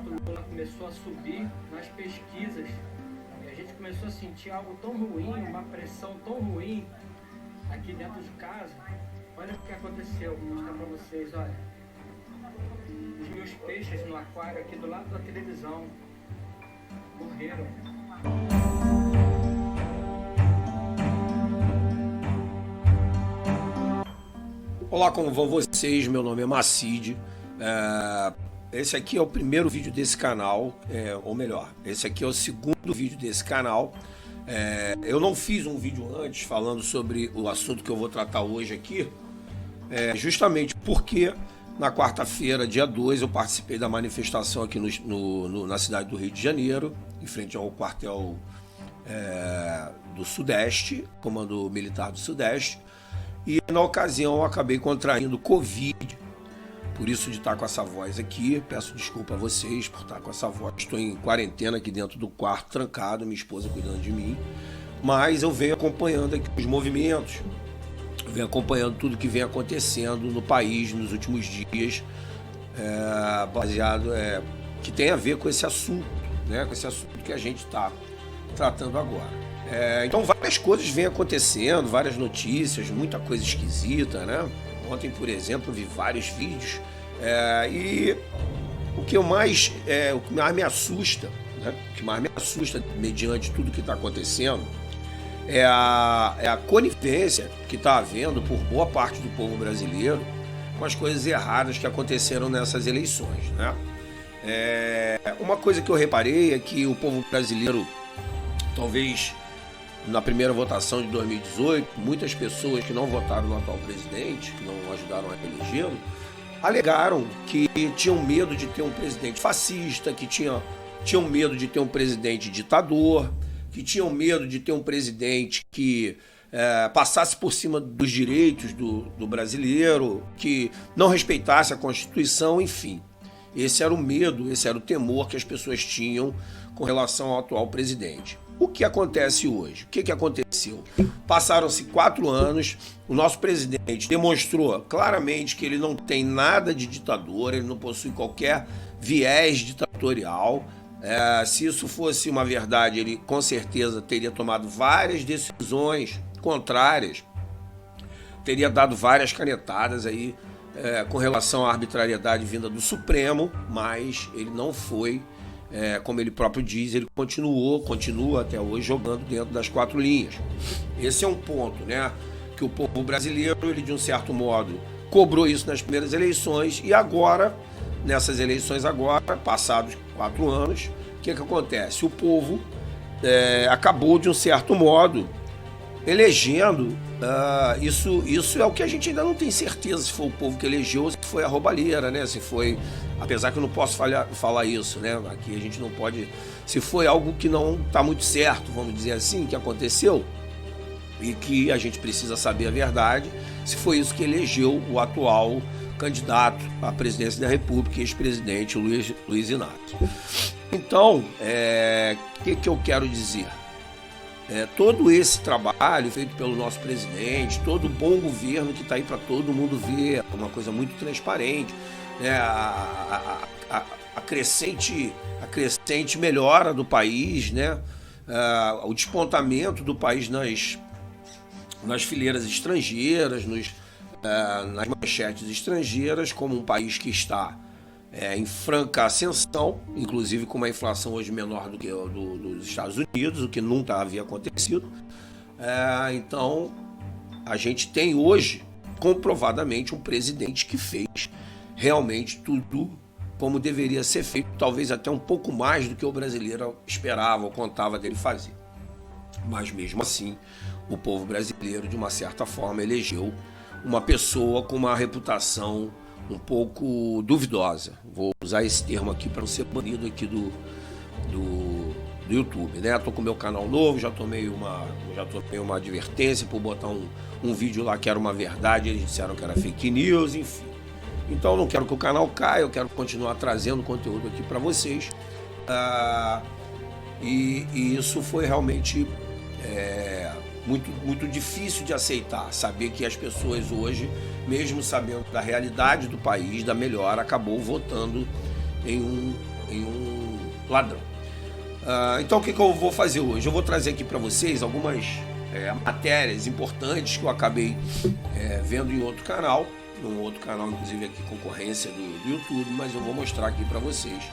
do Lula começou a subir nas pesquisas, e a gente começou a sentir algo tão ruim, uma pressão tão ruim aqui dentro de casa. Olha o que aconteceu, vou mostrar para vocês, olha. Os meus peixes no aquário aqui do lado da televisão morreram. Olá, como vão vocês? Meu nome é Macide. Esse aqui é o primeiro vídeo desse canal, ou melhor, esse aqui é o segundo vídeo desse canal. Eu não fiz um vídeo antes falando sobre o assunto que eu vou tratar hoje aqui, justamente porque na quarta-feira, dia 2, eu participei da manifestação aqui na cidade do Rio de Janeiro, em frente ao quartel do Sudeste, Comando Militar do Sudeste. E na ocasião eu acabei contraindo Covid, por isso de estar com essa voz aqui. Peço desculpa a vocês por estar com essa voz. Estou em quarentena aqui dentro do quarto, trancado, minha esposa cuidando de mim. Mas eu venho acompanhando aqui os movimentos, venho acompanhando tudo que vem acontecendo no país nos últimos dias, que tem a ver com esse assunto, né? Com esse assunto que a gente está tratando agora. Então várias coisas vêm acontecendo, várias notícias, muita coisa esquisita, né? Ontem, por exemplo, vi vários vídeos e o que mais me assusta, né? O que mais me assusta mediante tudo que está acontecendo é a conivência que está havendo por boa parte do povo brasileiro com as coisas erradas que aconteceram nessas eleições, né? Uma coisa que eu reparei é que o povo brasileiro, talvez na primeira votação de 2018, muitas pessoas que não votaram no atual presidente, que não ajudaram a elegê-lo, alegaram que tinham medo de ter um presidente fascista, que tinham medo de ter um presidente ditador, que tinham medo de ter um presidente que passasse por cima dos direitos do brasileiro, que não respeitasse a Constituição, enfim. Esse era o medo, esse era o temor que as pessoas tinham com relação ao atual presidente. O que acontece hoje? O que aconteceu? Passaram-se 4 anos, o nosso presidente demonstrou claramente que ele não tem nada de ditador, ele não possui qualquer viés ditatorial. Se isso fosse uma verdade, ele com certeza teria tomado várias decisões contrárias, teria dado várias canetadas aí com relação à arbitrariedade vinda do Supremo, mas ele não foi. Como ele próprio diz, ele continua até hoje jogando dentro das 4 linhas. Esse é um ponto, né? Que o povo brasileiro, ele de um certo modo, cobrou isso nas primeiras eleições e agora, nessas eleições agora, passados 4 anos, o que acontece? O povo acabou de um certo modo elegendo, isso é o que a gente ainda não tem certeza se foi o povo que elegeu ou se foi a roubalheira, né? Se foi, apesar que eu não posso falar isso, né? Aqui a gente não pode, se foi algo que não está muito certo, vamos dizer assim, que aconteceu e que a gente precisa saber a verdade, se foi isso que elegeu o atual candidato à presidência da República, ex-presidente Luiz Inácio. Então, o que eu quero dizer? Todo esse trabalho feito pelo nosso presidente, todo o bom governo que está aí para todo mundo ver, uma coisa muito transparente, né? A crescente melhora do país, né? O despontamento do país nas fileiras estrangeiras, nas manchetes estrangeiras, como um país que está em franca ascensão, inclusive com uma inflação hoje menor do que dos Estados Unidos, o que nunca havia acontecido. Então, a gente tem hoje, comprovadamente, um presidente que fez realmente tudo como deveria ser feito, talvez até um pouco mais do que o brasileiro esperava ou contava dele fazer. Mas mesmo assim, o povo brasileiro, de uma certa forma, elegeu uma pessoa com uma reputação um pouco duvidosa. Vou usar esse termo aqui para não ser banido aqui do YouTube, né? Estou com o meu canal novo, já tomei uma advertência por botar um vídeo lá que era uma verdade, eles disseram que era fake news, enfim. Então eu não quero que o canal caia, eu quero continuar trazendo conteúdo aqui para vocês. E isso foi realmente muito difícil de aceitar, saber que as pessoas hoje, mesmo sabendo da realidade do país, da melhora, acabou votando em em um ladrão. Então o que eu vou fazer hoje? Eu vou trazer aqui para vocês algumas matérias importantes que eu acabei vendo em outro canal, num outro canal, inclusive aqui concorrência do YouTube, mas eu vou mostrar aqui para vocês.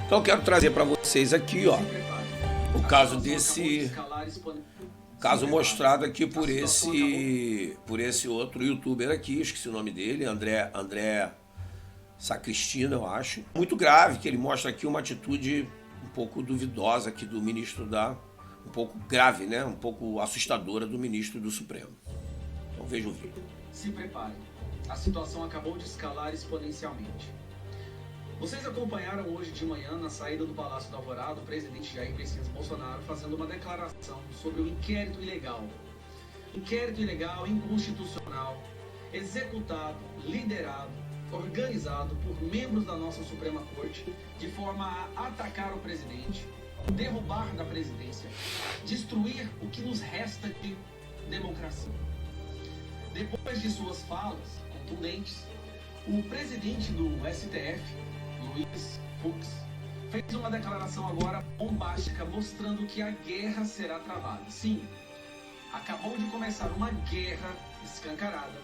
Então eu quero trazer para vocês aqui, ó, o caso desse caso mostrado aqui por esse outro youtuber aqui, esqueci o nome dele, André Sacristina, eu acho. Muito grave, que ele mostra aqui uma atitude um pouco duvidosa aqui do ministro um pouco grave, né? Um pouco assustadora do ministro do Supremo. Então veja o vídeo. Se preparem, a situação acabou de escalar exponencialmente. Vocês acompanharam hoje de manhã, na saída do Palácio do Alvorada, o presidente Jair Messias Bolsonaro fazendo uma declaração sobre o inquérito ilegal. Inquérito ilegal, inconstitucional, executado, liderado, organizado por membros da nossa Suprema Corte, de forma a atacar o presidente, derrubar da presidência, destruir o que nos resta de democracia. Depois de suas falas contundentes, o presidente do STF, Luiz Fux, fez uma declaração agora bombástica mostrando que a guerra será travada. Sim, acabou de começar uma guerra escancarada,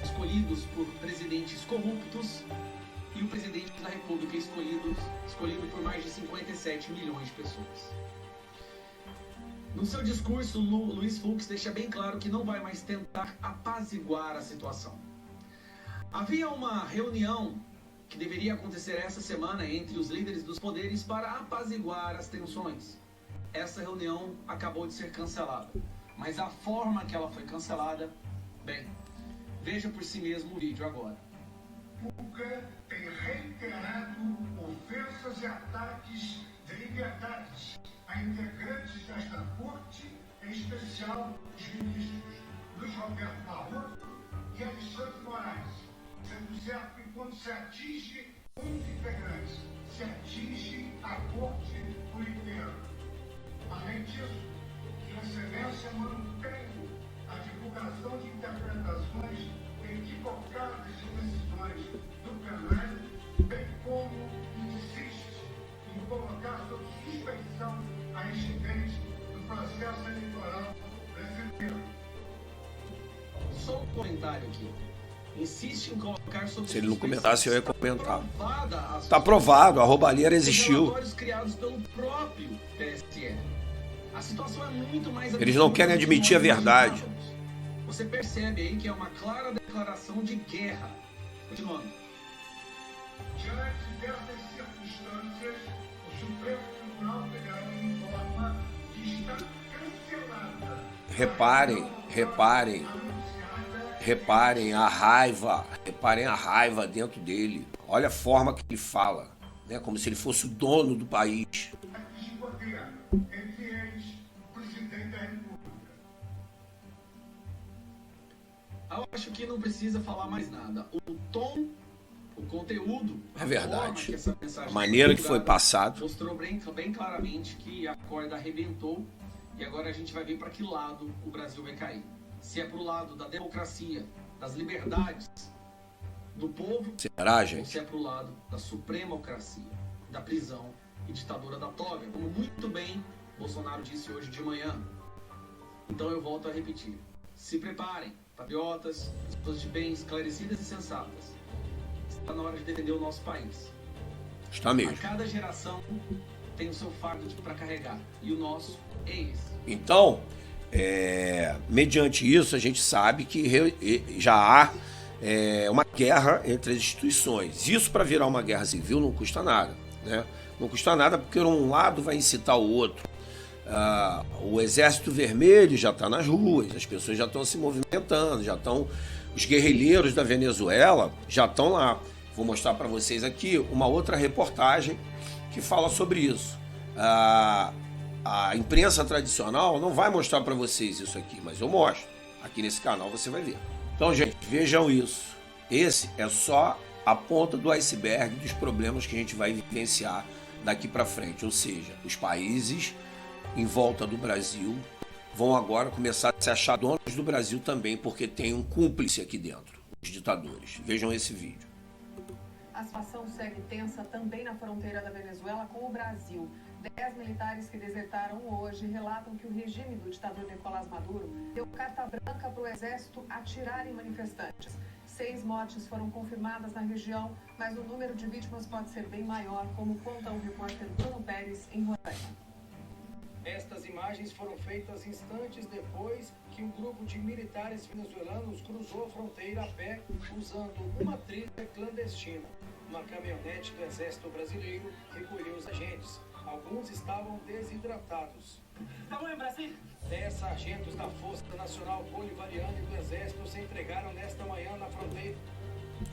escolhidos por presidentes corruptos e o presidente da República escolhido por mais de 57 milhões de pessoas. No seu discurso, Luiz Fux deixa bem claro que não vai mais tentar apaziguar a situação. Havia uma reunião que deveria acontecer essa semana entre os líderes dos poderes para apaziguar as tensões. Essa reunião acabou de ser cancelada, mas a forma que ela foi cancelada, bem, veja por si mesmo o vídeo agora. Cuca tem reiterado ofensas e ataques de liberdades a integrantes desta corte, em especial os ministros Luiz Roberto Barroso e Alexandre Moraes, sendo certo que quando se atinge um integrante, se atinge a corte por inteiro. Além disso, Sua Excelência mantém a divulgação de interpretações equivocadas de decisões do plenário, bem como insiste em colocar sob suspeição a incidente do processo eleitoral brasileiro. Só um comentário aqui. Insiste em colocar sob Se ele não comentasse, eu ia comentar. Está provado, a roubalheira existiu. Relatórios criados pelo próprio TSE. A situação é muito mais Eles não querem admitir a verdade. Você percebe aí que é uma clara declaração de guerra. Continuando. Diante dessas circunstâncias, o Supremo Tribunal Federal informa que está cancelada. Reparem a raiva dentro dele. Olha a forma que ele fala, né? Como se ele fosse o dono do país. De poder, entre eles, o presidente da República. Eu acho que não precisa falar mais nada. O tom, o conteúdo, É verdade. que essa mensagem A maneira que foi divulgada passado. mostrou bem claramente que a corda arrebentou e agora a gente vai ver para que lado o Brasil vai cair. Se é pro lado da democracia, das liberdades do povo, Será, ou gente? se é pro lado da supremocracia, da prisão e ditadura da toga, como muito bem Bolsonaro disse hoje de manhã. Então eu volto a repetir. Se preparem, patriotas, pessoas de bem, esclarecidas e sensatas. Está na hora de defender o nosso país. Está A mesmo. cada geração tem o seu fardo para carregar. E o nosso é esse. Então, mediante isso, a gente sabe que já há uma guerra entre as instituições. Isso, para virar uma guerra civil, não custa nada, né? Não custa nada porque um lado vai incitar o outro. O Exército Vermelho já está nas ruas, as pessoas já estão se movimentando, os guerrilheiros da Venezuela já estão lá. Vou mostrar para vocês aqui uma outra reportagem que fala sobre isso. A imprensa tradicional não vai mostrar para vocês isso aqui, mas eu mostro. Aqui nesse canal você vai ver. Então, gente, vejam isso. Esse é só a ponta do iceberg dos problemas que a gente vai vivenciar daqui para frente. Ou seja, os países em volta do Brasil vão agora começar a se achar donos do Brasil também, porque tem um cúmplice aqui dentro, os ditadores. Vejam esse vídeo. A situação segue tensa também na fronteira da Venezuela com o Brasil. 10 militares que desertaram hoje relatam que o regime do ditador Nicolás Maduro deu carta branca para o exército atirar em manifestantes. 6 mortes foram confirmadas na região, mas o número de vítimas pode ser bem maior, como conta o repórter Bruno Pérez, em Roraima. Estas imagens foram feitas instantes depois que um grupo de militares venezuelanos cruzou a fronteira a pé usando uma trilha clandestina. Uma caminhonete do Exército Brasileiro recolheu os agentes. Alguns estavam desidratados. Estamos em Brasil. 10 sargentos da Força Nacional Bolivariana e do Exército se entregaram nesta manhã na fronteira.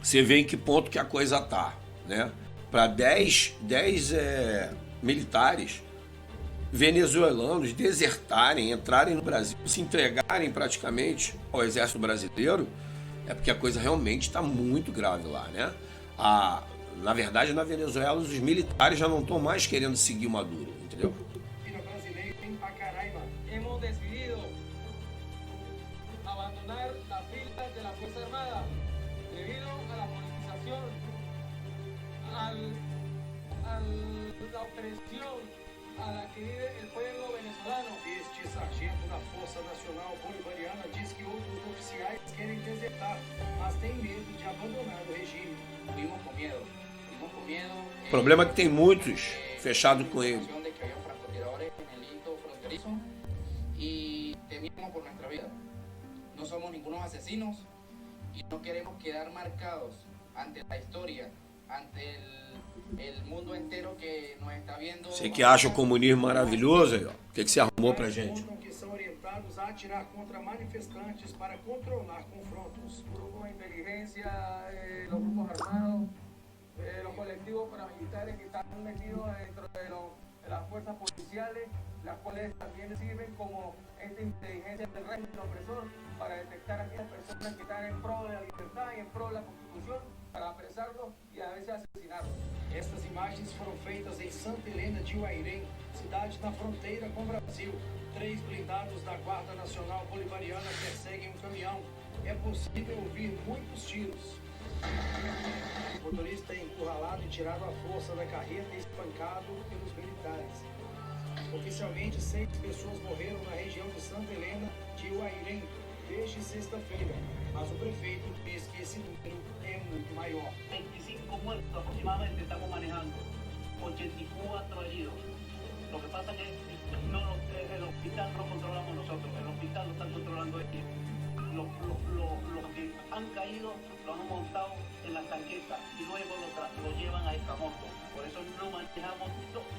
Você vê em que ponto que a coisa tá, né? Para 10 militares venezuelanos desertarem, entrarem no Brasil, se entregarem praticamente ao exército brasileiro, é porque a coisa realmente está muito grave lá, né? Na verdade, na Venezuela, os militares já não estão mais querendo seguir Maduro, entendeu? Brasileiro em Pacaraima. Hemos decidido abandonar las filas de la Fuerza Armada debido a la politización, la opresión a la que vive el pueblo venezolano. Este sargento da Força Nacional Bolivariana diz que outros oficiais querem desertar, mas tem medo de abandonar o regime. Vivimos con miedo. O problema é que tem muitos fechados com ele. De que había francotiradores en el hito fronterizo y temíamos por nuestra vida. No somos ningunos asesinos y no queremos quedar marcados ante la historia, ante el mundo inteiro que nos está viendo. Você que acha o comunismo maravilhoso, aí, ó. O que você arrumou pra gente? Que são orientados a atirar contra manifestantes para controlar confrontos. Grupos de inteligencia, los grupos armados, los colectivos paramilitares que están metidos dentro de las fuerzas policiales, las cuales también sirven como esta inteligencia del régimen opresor para detectar a aquellas personas que están en pro de la libertad y en pro de la Constitución, para apresarlos y a veces asesinarlos. Estas imagens foram feitas em Santa Helena de Uairém, cidade na fronteira com o Brasil. 3 blindados da Guarda Nacional Bolivariana perseguem um caminhão. É possível ouvir muitos tiros. O motorista é encurralado e tirado à força da carreta e espancado pelos militares. Oficialmente, 6 pessoas morreram na região de Santa Helena de Uairém desde sexta-feira, mas o prefeito diz que esse número é muito maior. 25 muertos aproximadamente estamos manejando, 84 heridos. Lo que pasa es que el hospital no controlamos nosotros, el hospital lo están controlando ellos. Los que han caído lo han montado en la tanqueta y luego lo llevan a Escamoso. Por eso no manejamos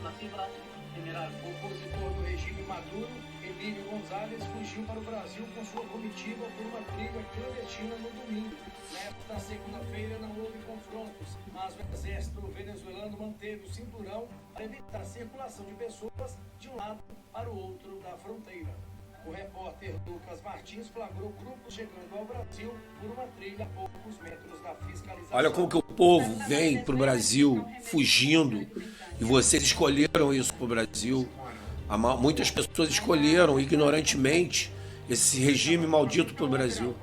la cifra general. O opositor do regime Maduro, Emílio Gonzalez, fugiu para o Brasil com sua comitiva por uma trilha clandestina no domingo. Nesta segunda-feira não houve confrontos, mas o exército venezuelano manteve o cinturão para evitar a circulação de pessoas de um lado para o outro da fronteira. O repórter Lucas Martins flagrou grupos chegando ao Brasil por uma trilha a poucos metros da fiscalização. Olha como que o povo vem pro Brasil fugindo e vocês escolheram isso pro Brasil. Muitas pessoas escolheram ignorantemente esse regime maldito pro Brasil.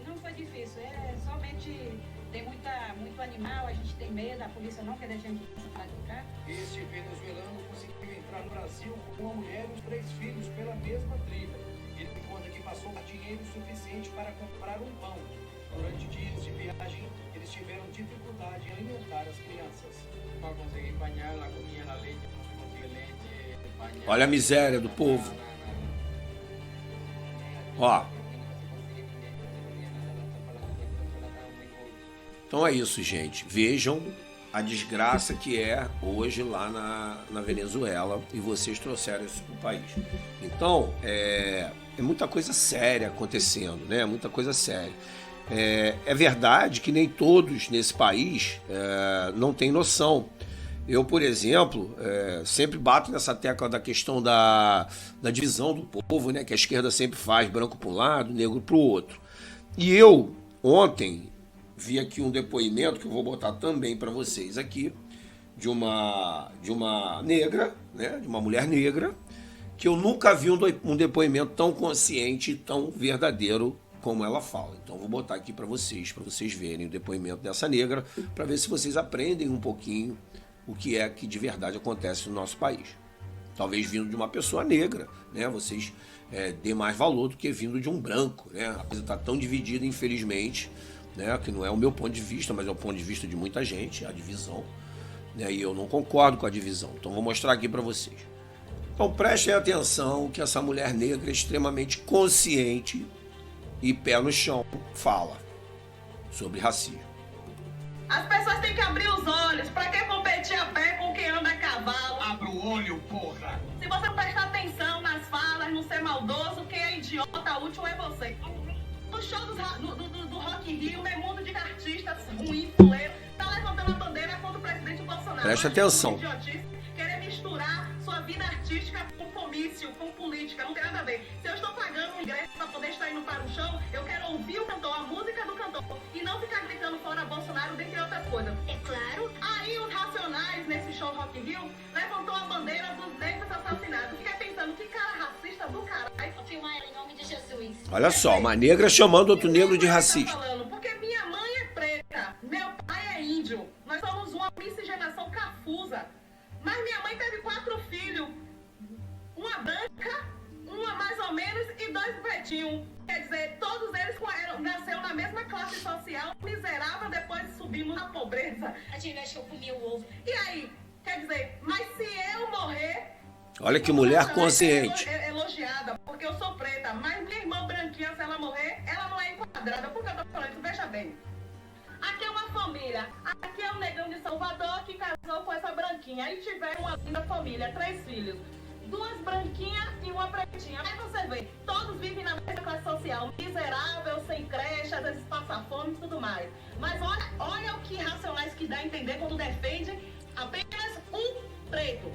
Não foi difícil, somente tem muito animal, a gente tem medo, a polícia não quer deixar a gente praticar. Este venezuelano conseguiu entrar no Brasil com uma mulher e os 3 filhos pela mesma trilha. Ele me conta que passou dinheiro suficiente para comprar um pão. Durante dias de viagem, eles tiveram dificuldade em alimentar as crianças. Para conseguir bañar, la comida, la leche, no se consigue leche, bañar. Olha a miséria do povo. Ó. Então é isso, gente. Vejam a desgraça que é hoje lá na Venezuela e vocês trouxeram isso para o país. Então, é muita coisa séria acontecendo, né? Muita coisa séria. É verdade que nem todos nesse país não têm noção. Eu, por exemplo, sempre bato nessa tecla da questão da divisão do povo, né? Que a esquerda sempre faz, branco para um lado, negro para o outro. E eu, ontem, vi aqui um depoimento que eu vou botar também para vocês aqui, de uma negra, né? De uma mulher negra, que eu nunca vi um depoimento tão consciente e tão verdadeiro como ela fala. Então vou botar aqui para vocês verem o depoimento dessa negra, para ver se vocês aprendem um pouquinho o que é que de verdade acontece no nosso país. Talvez vindo de uma pessoa negra, né? Vocês dêem mais valor do que vindo de um branco, né? A coisa está tão dividida, infelizmente, né? Que não é o meu ponto de vista, mas é o ponto de vista de muita gente, a divisão, né? E eu não concordo com a divisão. Então vou mostrar aqui para vocês. Então prestem atenção que essa mulher negra é extremamente consciente e pé no chão fala sobre racismo. As pessoas têm que abrir os olhos. Pra que competir a pé com quem anda a cavalo? Abra o olho, porra! Se você não prestar atenção nas falas, não ser maldoso, quem é idiota útil é você. No show do Rock in Rio, meio mundo de artistas ruim, fuleiro, tá levantando a bandeira contra o presidente Bolsonaro. Preste atenção. Querer misturar sua vida artística com comício, com política, não tem nada a ver. Se eu estou pagando um ingresso para poder estar indo para o show, eu quero ouvir o cantor, a música do cantor, e não ficar gritando fora Bolsonaro, dentre outras coisas. É claro. Aí os Racionais, nesse show Rock in Rio, levantou a bandeira dos negros assassinados. Fiquei pensando, que cara racista do caralho. Vou filmar ela em nome de Jesus. Olha só, uma negra chamando outro negro de racista. Porque minha mãe é preta, meu pai é índio. Nós somos uma miscigenação cafusa. Mas minha mãe teve 4 filhos. Uma branca, uma mais ou menos e 2 pretinhos. Quer dizer, todos eles nasceram na mesma classe social, miserável, depois subimos na pobreza. A gente acha que eu comi o ovo. E aí, quer dizer, mas se eu morrer... Olha que mulher consciente. Elogiada, porque eu sou preta, mas minha irmã branquinha, se ela morrer, ela não é enquadrada. Por que eu tô falando isso? Veja bem. Aqui é uma família. Aqui é um negão de Salvador que casou com essa branquinha. Aí tiveram uma linda família, 3 filhos. 2 branquinhas e uma pretinha. Aí você vê, todos vivem na mesma classe social, miserável, sem creche, às vezes passa fome e tudo mais. Mas olha o que Racionais que dá a entender quando defende apenas um preto.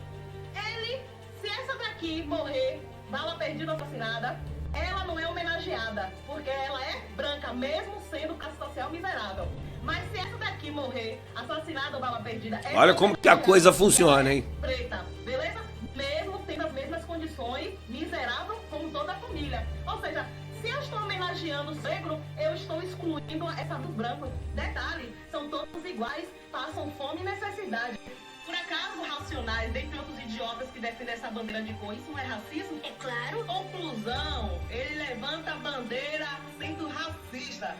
Se essa daqui morrer, bala perdida assassinada, ela não é homenageada, porque ela é branca, mesmo sendo classe social miserável. Mas se essa daqui morrer, assassinada ou bala perdida... Olha como que a coisa funciona, hein? Preta, beleza? Mesmo tendo as mesmas condições, miserável como toda a família. Ou seja, se eu estou homenageando o negro, eu estou excluindo essa dos brancos. Detalhe, são todos iguais, passam fome e necessidade. Por acaso, Racionais, dentre outros idiotas que defendem essa bandeira de cor, isso não é racismo? É claro. Conclusão, ele levanta a bandeira sendo racista.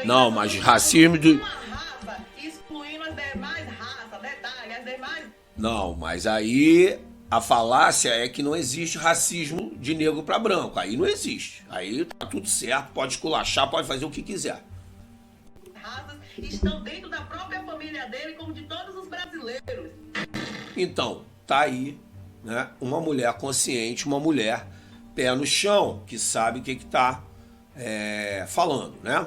Não, mas racismo de... Uma raça, excluindo as demais raças, detalhe, as demais... Não, mas aí a falácia é que não existe racismo de negro para branco. Aí não existe. Aí tá tudo certo, pode esculachar, pode fazer o que quiser. Raças estão dentro da própria família dele, como de todos os brasileiros. Então, tá aí, né, uma mulher consciente, uma mulher pé no chão, que sabe o que tá falando, né?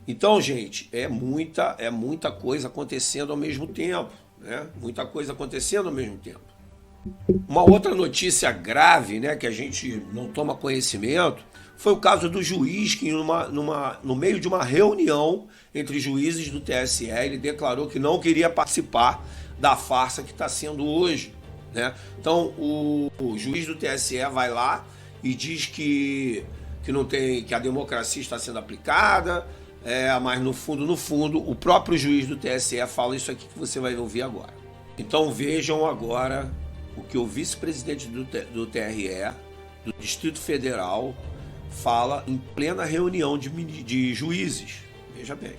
Então, gente, é muita coisa acontecendo ao mesmo tempo, né? Muita coisa acontecendo ao mesmo tempo. Uma outra notícia grave, né, que a gente não toma conhecimento, foi o caso do juiz que no meio de uma reunião entre juízes do TSE, ele declarou que não queria participar da farsa que está sendo hoje, né? Então o juiz do TSE vai lá e diz que não tem, que a democracia está sendo aplicada, mas no fundo, o próprio juiz do TSE fala isso aqui que você vai ouvir agora. Então vejam agora o que o vice-presidente do TRE, do Distrito Federal, fala em plena reunião de juízes. Veja bem.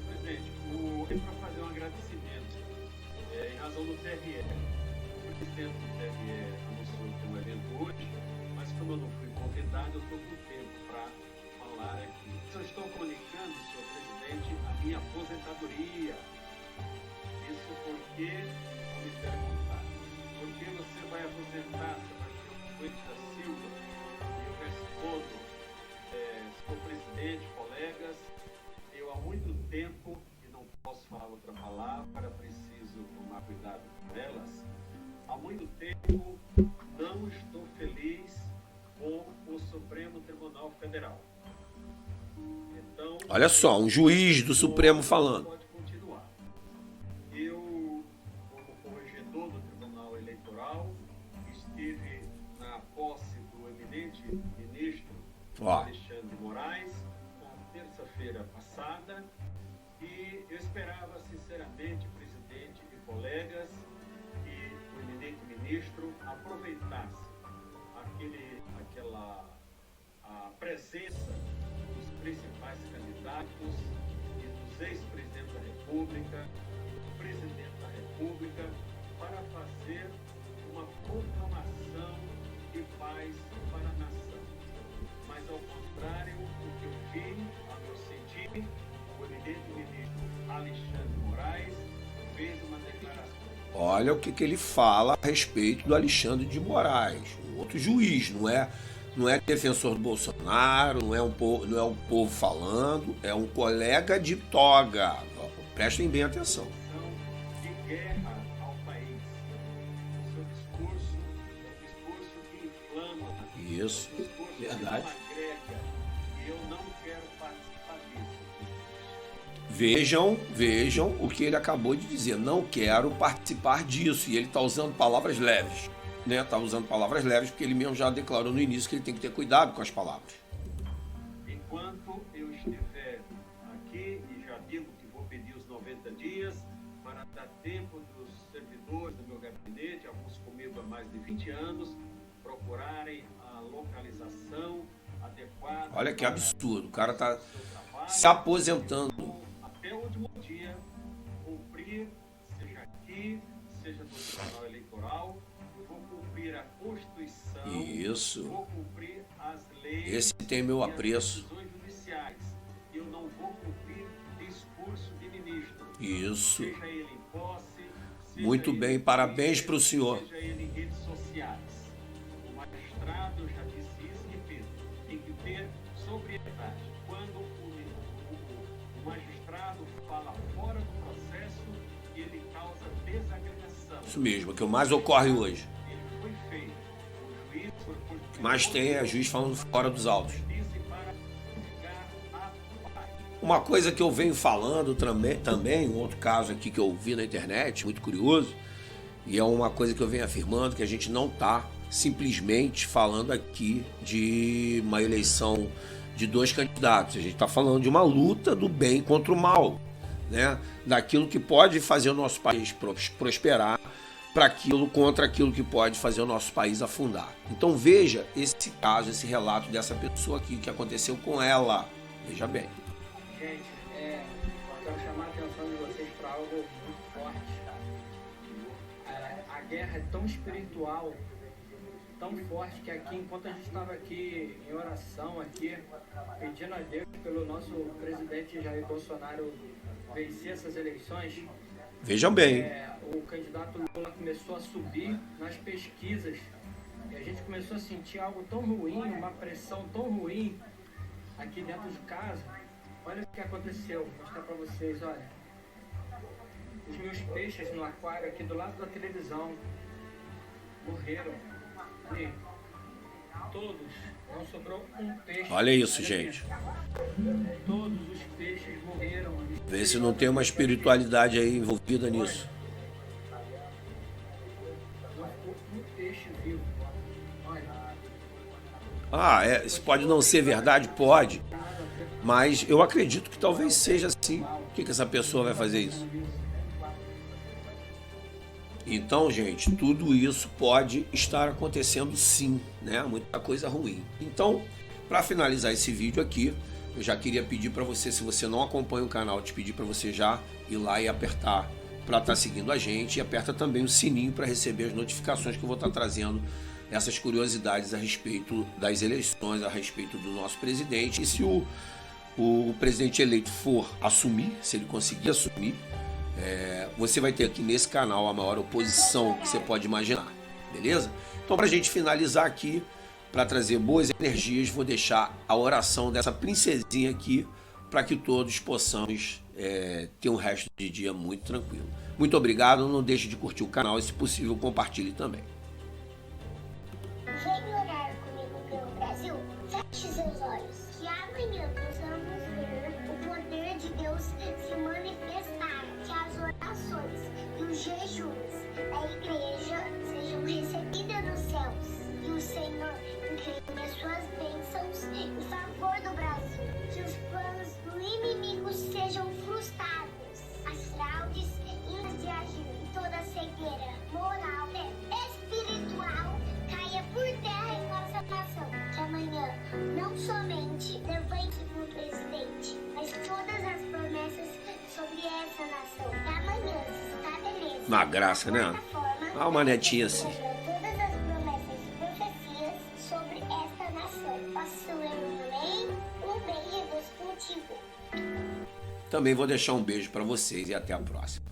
Presidente, para fazer um agradecimento, em razão do TRE, o presidente do TRE anunciou que tem um evento hoje, mas como eu não fui convidado, eu estou com tempo para falar aqui. Eu estou comunicando, senhor presidente, a minha aposentadoria. Isso porque o me perguntar. Porque você vai aposentar, Sebastião Coelho da Silva? E eu respondo, senhor presidente, colegas, eu há muito tempo, e não posso falar outra palavra, preciso tomar cuidado com elas, há muito tempo não estou feliz com o Supremo Tribunal Federal. Então, olha só, um juiz do Supremo falando. Pode continuar. Eu, como corregedor do Tribunal Eleitoral, estive na posse do eminente ministro Alexandre de Moraes, passada, e eu esperava sinceramente, presidente e colegas, que o eminente ministro aproveitasse a presença dos principais candidatos e dos ex-presidentes da República, do presidente da República, para fazer uma proclamação de paz para a nação. Mas, ao contrário, o que eu vi, ao meu sentir, o eminente ministro Alexandre de Moraes fez uma declaração. Olha o que ele fala a respeito do Alexandre de Moraes, um outro juiz, não é defensor do Bolsonaro, não é um povo falando, é um colega de toga. Prestem bem atenção. De guerra ao país. O seu discurso que inflama. Isso, verdade. Que agrega, e eu não quero participar disso. Vejam o que ele acabou de dizer. Não quero participar disso. E ele está usando palavras leves. Está usando palavras leves porque ele mesmo já declarou no início que ele tem que ter cuidado com as palavras. Enquanto eu estiver aqui, e já digo que vou pedir os 90 dias para dar tempo dos servidores do meu gabinete, alguns comigo há mais de 20 anos, procurarem a localização adequada. Olha que absurdo, o cara está se aposentando. Até o último dia, cumprir, seja aqui, seja no Tribunal Eleitoral, eu vou cumprir a Constituição, Isso. vou cumprir as leis. Esse tem meu apreço. E as decisões judiciais. Eu não vou cumprir discurso de ministro. Isso. Seja ele em posse, seja Muito ele bem, em parabéns Twitter, para o senhor. seja ele em redes sociais. O magistrado, eu já disse isso e repito, tem que ter sobriedade. Quando o magistrado fala fora do processo, ele causa desagregação. Isso mesmo, é o que mais ocorre hoje. Ele foi feito. O juiz foi O que mais tem é juiz falando fora dos autos. Uma coisa que eu venho falando também, um outro caso aqui que eu vi na internet, muito curioso, e é uma coisa que eu venho afirmando, que a gente não está simplesmente falando aqui de uma eleição de dois candidatos, a gente está falando de uma luta do bem contra o mal, né? Daquilo que pode fazer o nosso país prosperar contra aquilo que pode fazer o nosso país afundar. Então veja esse caso, esse relato dessa pessoa aqui, que aconteceu com ela. Veja bem. Gente, eu quero chamar a atenção de vocês para algo muito forte. A guerra é tão espiritual, tão forte, que aqui, enquanto a gente estava aqui em oração, aqui, pedindo a Deus pelo nosso presidente Jair Bolsonaro vencer essas eleições, Vejam bem. O candidato Lula começou a subir nas pesquisas e a gente começou a sentir algo tão ruim, uma pressão tão ruim aqui dentro de casa. Olha o que aconteceu, vou mostrar pra vocês, olha. Os meus peixes no aquário aqui do lado da televisão morreram. Ali. Todos. Não sobrou um peixe. Olha isso, Olha gente. aqui. Todos os peixes morreram. Vê se não tem uma espiritualidade aí envolvida nisso. Não ficou um peixe vivo. Olha. Isso pode não ser verdade? Pode. Mas eu acredito que talvez seja assim. Por que essa pessoa vai fazer isso? Então, gente, tudo isso pode estar acontecendo sim, né? Muita coisa ruim. Então, para finalizar esse vídeo aqui, eu já queria pedir para você, se você não acompanha o canal, te pedir para você já ir lá e apertar para estar seguindo a gente, e aperta também o sininho para receber as notificações que eu vou estar trazendo essas curiosidades a respeito das eleições, a respeito do nosso presidente. E se o presidente eleito for assumir, se ele conseguir assumir, você vai ter aqui nesse canal a maior oposição que você pode imaginar, beleza? Então, para a gente finalizar aqui, para trazer boas energias, vou deixar a oração dessa princesinha aqui, para que todos possamos ter um resto de dia muito tranquilo. Muito obrigado, não deixe de curtir o canal e, se possível, compartilhe também. Vem orar comigo pelo Brasil? Feche seus olhos, que amanhã possamos ver o poder de Deus se manifestar, que as orações e os jejuns da igreja sejam recebidas nos céus, e o Senhor incline as suas bênçãos em favor do Brasil, que os planos do inimigo Uma graça, né? Ah, uma netinha assim. Todas as promessas e profecias sobre esta nação. Posso ler um amém? Um beijo, Deus contigo. Também vou deixar um beijo para vocês e até a próxima.